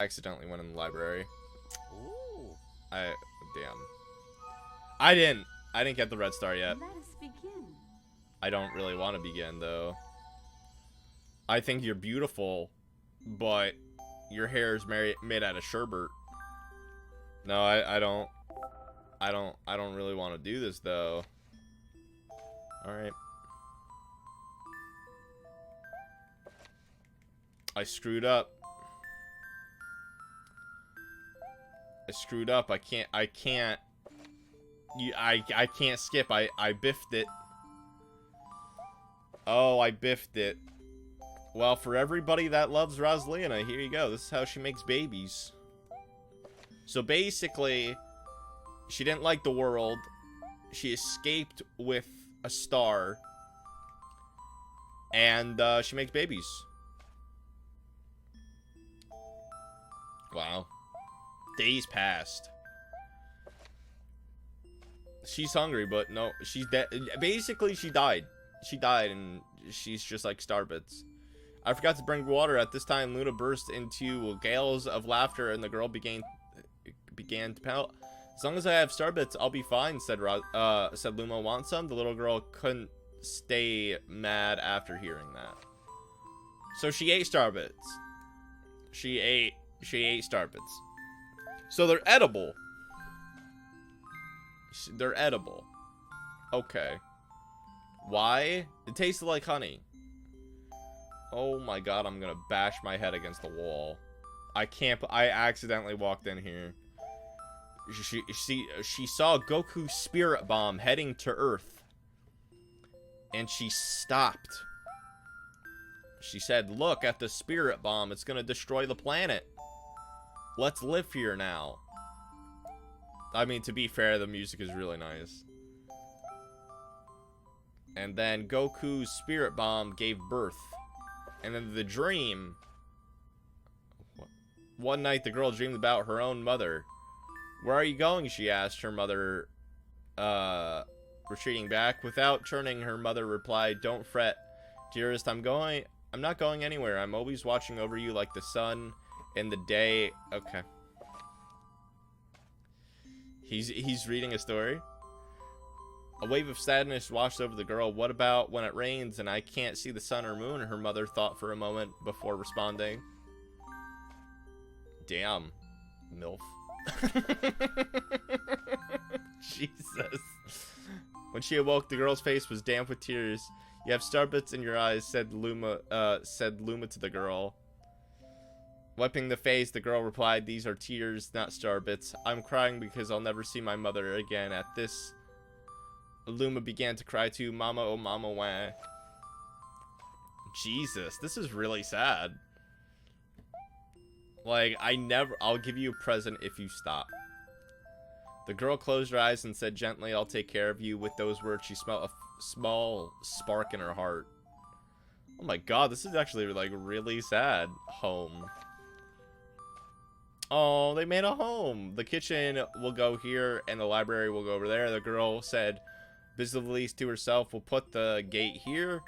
accidentally went in the library. Ooh. Damn. I didn't get the red star yet. Let us begin. I don't really want to begin, though. I think you're beautiful, but your hair is made out of sherbet. No, I don't really want to do this, though. Alright. I screwed up. I can't skip. I biffed it. Oh, I biffed it. Well, for everybody that loves Rosalina, here you go. This is how she makes babies. So basically, she didn't like the world. She escaped with a star. And she makes babies. Wow. Days passed. She's hungry, but no, she's dead. Basically, she died. She died, and she's just like Starbits. I forgot to bring water. At this time, Luna burst into gales of laughter, and the girl began to pout. As long as I have Starbits, I'll be fine, said Luma. Want some? The little girl couldn't stay mad after hearing that. So she ate Starbits. She ate Starbits. So they're edible. They're edible. Okay. Why? It tasted like honey. Oh my god, I'm gonna bash my head against the wall. I accidentally walked in here. She saw Goku's spirit bomb heading to Earth. And she stopped. She said, look at the spirit bomb. It's gonna destroy the planet. Let's live here now. I mean, to be fair, the music is really nice. And then Goku's spirit bomb gave birth. And then the dream. One night, the girl dreamed about her own mother. Where are you going? She asked her mother, retreating back. Without turning, her mother replied, don't fret, dearest, I'm not going anywhere. I'm always watching over you like the sun in the day. Okay. He's reading a story. A wave of sadness washed over the girl. What about when it rains and I can't see the sun or moon? Her mother thought for a moment before responding. Damn. MILF. Jesus. When she awoke, the girl's face was damp with tears. You have starbits in your eyes, said Luma to the girl. Wiping the face, the girl replied, these are tears, not starbits. I'm crying because I'll never see my mother again. At this, Luma began to cry too. Mama, oh mama, wah. Jesus, this is really sad. Like, I'll give you a present if you stop. The girl closed her eyes and said gently, I'll take care of you. With those words, she smelled a small spark in her heart. Oh my god, this is actually, like, really sad. Home. Oh, they made a home. The kitchen will go here, and the library will go over there. The girl said, busily to herself, we'll put the gate here.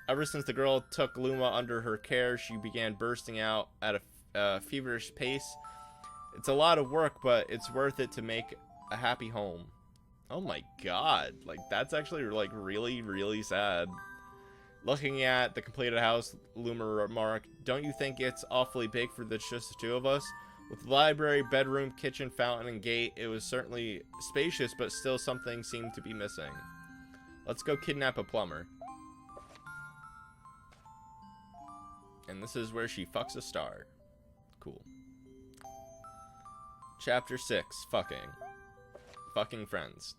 Ever since the girl took Luma under her care, she began bursting out at a feverish pace. It's a lot of work, but it's worth it to make a happy home. Oh my god. Like, that's actually, like, really, really sad. Looking at the completed house, Luma remarked, don't you think it's awfully big for just the two of us? With the library, bedroom, kitchen, fountain, and gate, it was certainly spacious, but still something seemed to be missing. Let's go kidnap a plumber. And this is where she fucks a star. Cool. Chapter 6. Fucking. Fucking friends.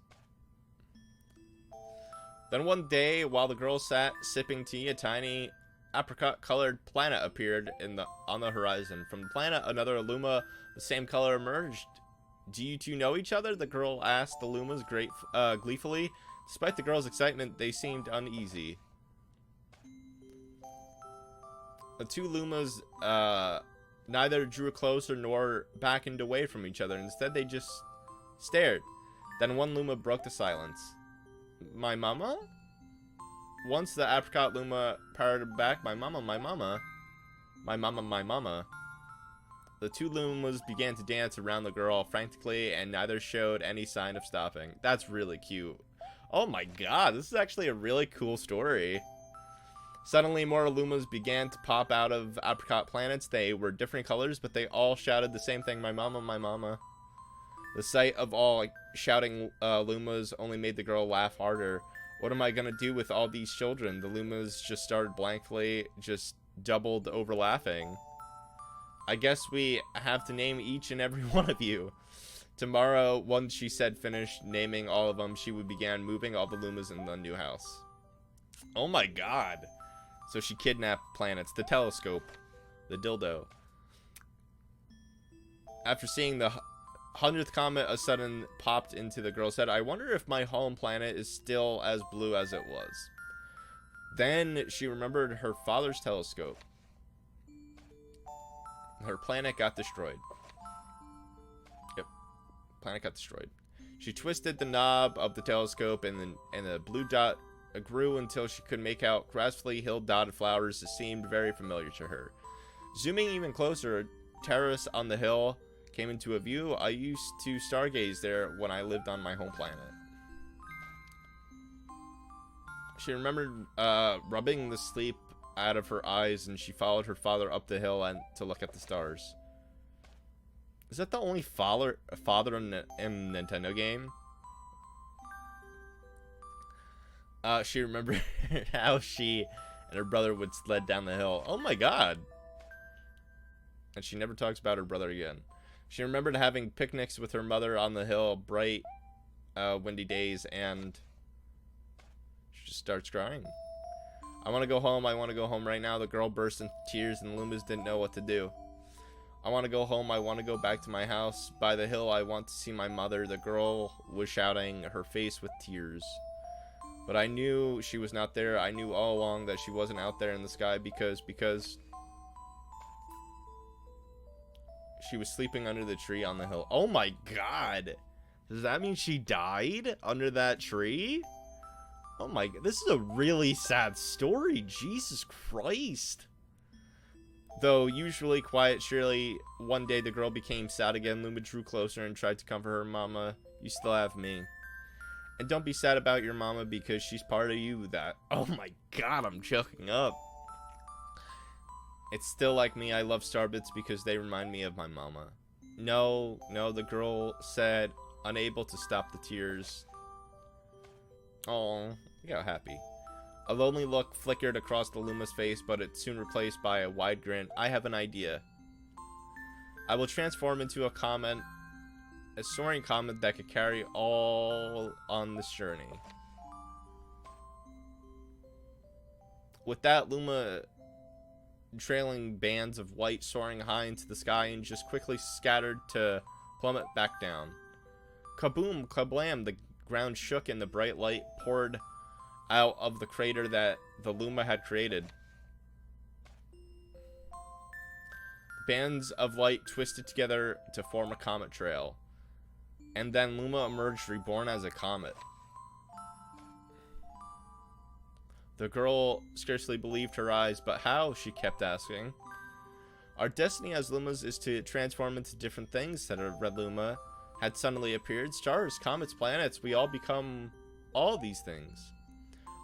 Then one day, while the girl sat sipping tea, a tiny apricot-colored planet appeared on the horizon. From the planet, another Luma, the same color, emerged. Do you two know each other? The girl asked the Lumas gleefully. Despite the girl's excitement, they seemed uneasy. The two Lumas neither drew closer nor backed away from each other. Instead, they just stared. Then one Luma broke the silence. My mama? Once the apricot Luma parroted back, my mama, my mama. My mama, my mama. The two Lumas began to dance around the girl frantically, and neither showed any sign of stopping. That's really cute. Oh my god, this is actually a really cool story. Suddenly, more Lumas began to pop out of apricot planets. They were different colors, but they all shouted the same thing, my mama, my mama. The sight of all shouting Lumas only made the girl laugh harder. What am I gonna do with all these children? The Lumas just started blankly, just doubled over laughing. I guess we have to name each and every one of you. Tomorrow, once she said finished naming all of them, she would begin moving all the Lumas in the new house. Oh my god. So she kidnapped planets. The telescope. The dildo. After seeing the 100th comet, a sudden popped into the girl's head. I wonder if my home planet is still as blue as it was. Then she remembered her father's telescope. Her planet got destroyed. Yep. Planet got destroyed. She twisted the knob of the telescope, and the blue dot grew until she could make out gracefully hill-dotted flowers that seemed very familiar to her. Zooming even closer, a terrace on the hill came into a view. I used to stargaze there when I lived on my home planet. She remembered rubbing the sleep out of her eyes, and she followed her father up the hill and to look at the stars. Is that the only father in Nintendo game? She remembered how she and her brother would sled down the hill. Oh my god. And she never talks about her brother again. She remembered having picnics with her mother on the hill, bright, windy days, and she just starts crying. I want to go home. I want to go home right now. The girl burst into tears, and the Lumas didn't know what to do. I want to go home. I want to go back to my house by the hill. I want to see my mother. The girl was shouting, her face with tears. But I knew she was not there. I knew all along that she wasn't out there in the sky because she was sleeping under the tree on the hill. Oh my god. Does that mean she died under that tree? Oh my god. This is a really sad story. Jesus Christ. Though usually quiet, surely one day the girl became sad again. Luma drew closer and tried to comfort her. Mama, you still have me. And don't be sad about your mama because she's part of you. That. Oh my god, I'm choking up. It's still like me. I love Starbits because they remind me of my mama. No, the girl said, unable to stop the tears. Oh, I got happy. A lonely look flickered across the Luma's face, but it's soon replaced by a wide grin. I have an idea. I will transform into a soaring comet that could carry all on this journey. With that, Luma trailing bands of white soaring high into the sky and just quickly scattered to plummet back down. Kaboom, kablam, the ground shook and the bright light poured out of the crater that the Luma had created. Bands of light twisted together to form a comet trail. And then Luma emerged reborn as a comet. The girl scarcely believed her eyes, but how? She kept asking. Our destiny as Lumas is to transform into different things, said a red Luma. Had suddenly appeared. Stars, comets, planets, we all become all these things.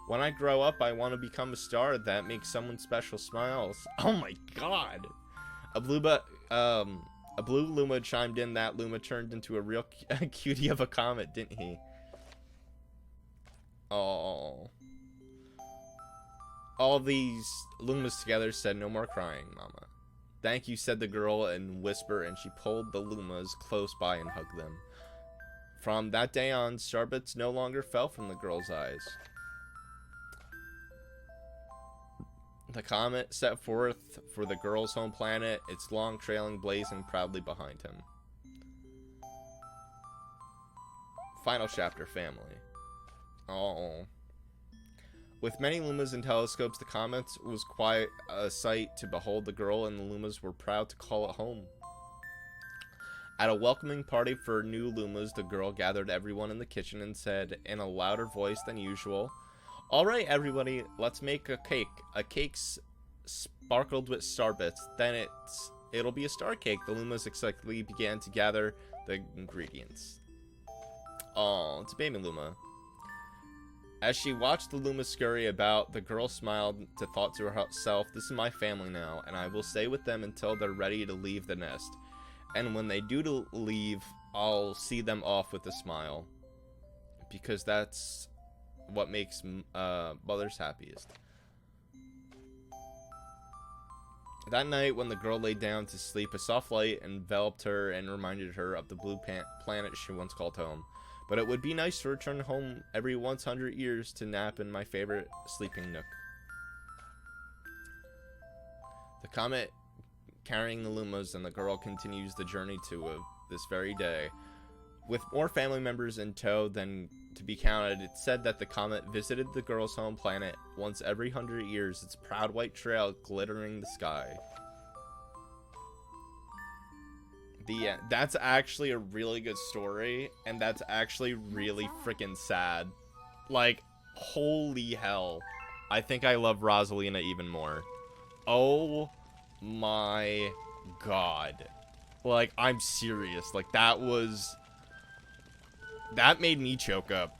When I grow up, I want to become a star that makes someone special smiles. Oh my god! A blue Luma chimed in. That Luma turned into a real cutie of a comet, didn't he? Oh. All these Lumas together said, no more crying, Mama. Thank you, said the girl in whisper, and she pulled the Lumas close by and hugged them. From that day on, Starbits no longer fell from the girl's eyes. The comet set forth for the girl's home planet, its long trailing blazing proudly behind him. Final chapter, family. Oh. With many Lumas and telescopes, the comet was quite a sight to behold. The girl and the Lumas were proud to call it home. At a welcoming party for new Lumas, the girl gathered everyone in the kitchen and said in a louder voice than usual, "All right, everybody, let's make a cake. A cake sparkled with starbits. Then it'll be a star cake. The Lumas excitedly began to gather the ingredients. Oh, it's a baby Luma. As she watched the Luma scurry about, the girl smiled to thought to herself, this is my family now, and I will stay with them until they're ready to leave the nest. And when they do to leave, I'll see them off with a smile. Because that's what makes mothers happiest. That night, when the girl lay down to sleep, a soft light enveloped her and reminded her of the blue planet she once called home. But it would be nice to return home every 100 years to nap in my favorite sleeping nook. The comet carrying the Lumas and the girl continues the journey to this very day. With more family members in tow than to be counted, it's said that the comet visited the girl's home planet once every 100 years, its proud white trail glittering the sky. The end. That's actually a really good story, and that's actually really freaking sad. Like, holy hell. I think I love Rosalina even more. Oh my god. Like, I'm serious. Like, that made me choke up.